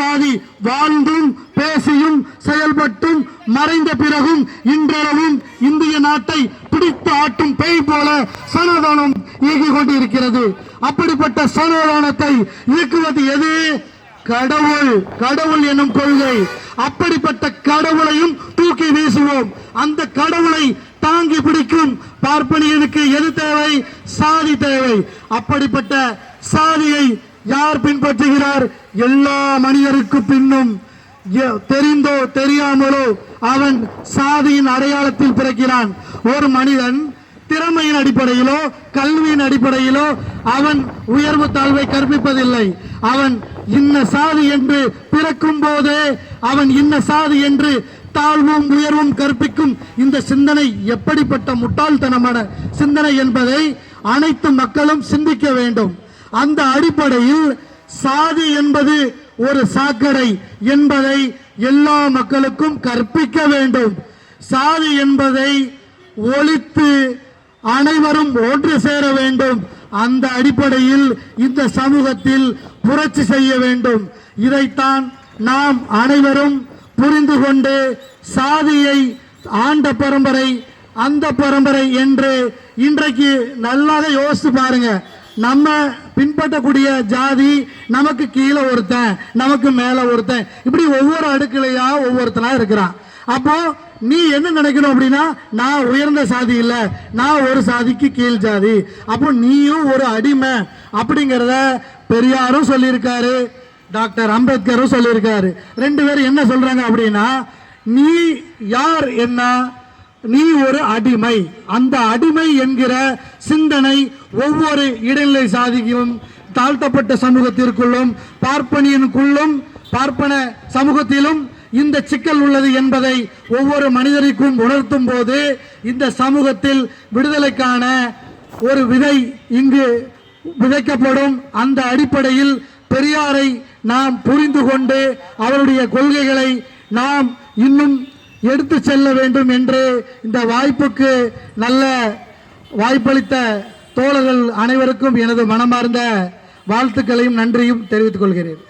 சமத்துவவாதி வாழ்ந்தும் பேசியும் செயல்பட்டும் மறைந்த பிறகும் இன்றளவும் இந்திய நாட்டை பிடித்து ஆட்டும் பேய் போல சனாதனம் இயங்கிக் கொண்டிருக்கிறது. அப்படிப்பட்ட சனாதனத்தை இயக்குவது எது? கடவுள். கடவுள் எனும் கொள்கை. அப்படிப்பட்ட கடவுளையும் தூக்கி வீசுவோம். அந்த கடவுளை தாங்கி பிடிக்கும் பார்ப்பனியனுக்கு எது தேவை? சாதி தேவை. அப்படிப்பட்ட சாதியை யார் பின்பற்றுகிறார்? எல்லா மனிதருக்கு பின்னும் தெரிந்தோ தெரியாமலோ அவன் சாதியின் அடையாளத்தில் பிறக்கிறான். ஒரு மனிதன் திறமையின் அடிப்படையிலோ கல்வியின் அடிப்படையிலோ அவன் உயர்வு தாழ்வை கற்பிப்பதில்லை. அவன் இன்ன சாதி என்று பிறக்கும் போதே அவன் இன்ன சாதி என்று தாழ்வும் உயர்வும் கற்பிக்கும் இந்த சிந்தனை எப்படிப்பட்ட முட்டாள்தனமான சிந்தனை என்பதை அனைத்து மக்களும் சிந்திக்க வேண்டும். அந்த அடிப்படையில் சாதி என்பது ஒரு சாக்கடை என்பதை எல்லா மக்களுக்கும் கற்பிக்க வேண்டும். சாதி என்பதை ஒழித்து அனைவரும் ஒன்று சேர வேண்டும். அந்த அடிப்படையில் இந்த சமூகத்தில் புரட்சி செய்ய வேண்டும். இதைத்தான் நாம் அனைவரும் புரிந்து கொண்டு சாதியை ஆண்ட பரம்பரை அந்த பரம்பரை என்று இன்றைக்கு நல்லாக யோசித்து பாருங்க. நம்ம பின்பற்றக்கூடிய ஜாதி நமக்கு கீழே ஒருத்தன், நமக்கு மேல ஒருத்தன், இப்படி ஒவ்வொரு அடுக்கலையா ஒவ்வொருத்தனா இருக்கிறான். அப்போ நீ என்ன நினைக்கணும் அப்படின்னா, நான் உயர்ந்த சாதி இல்ல, நான் ஒரு சாதிக்கு கீழ் ஜாதி, அப்போ நீயும் ஒரு அடிமை அப்படிங்கிறத பெரியாரும் சொல்லியிருக்காரு, டாக்டர் அம்பேத்கரும் சொல்லியிருக்காரு. ரெண்டு பேரும் என்ன சொல்றாங்க அப்படின்னா, நீ யார் என்ன, நீ ஒரு அடிமை. அந்த அடிமை என்கிற சிந்தனை ஒவ்வொரு இடைநிலை சாதிக்கும் தாழ்த்தப்பட்ட சமூகத்திற்குள்ளும் பார்ப்பனியனுக்குள்ளும் பார்ப்பன சமூகத்திலும் இந்த சிக்கல் உள்ளது என்பதை ஒவ்வொரு மனிதருக்கும் உணர்த்தும் போது இந்த சமூகத்தில் விடுதலைக்கான ஒரு விதை இங்கு விதைக்கப்படும். அந்த அடிப்படையில் பெரியாரை நாம் புரிந்து கொண்டு அவருடைய கொள்கைகளை நாம் இன்னும் எடுத்து செல்ல வேண்டும் என்று இந்த வாய்ப்புக்கு நல்ல வாய்ப்பளித்த தோழர்கள் அனைவருக்கும் எனது மனமார்ந்த வாழ்த்துக்களையும் நன்றியும் தெரிவித்துக் கொள்கிறேன்.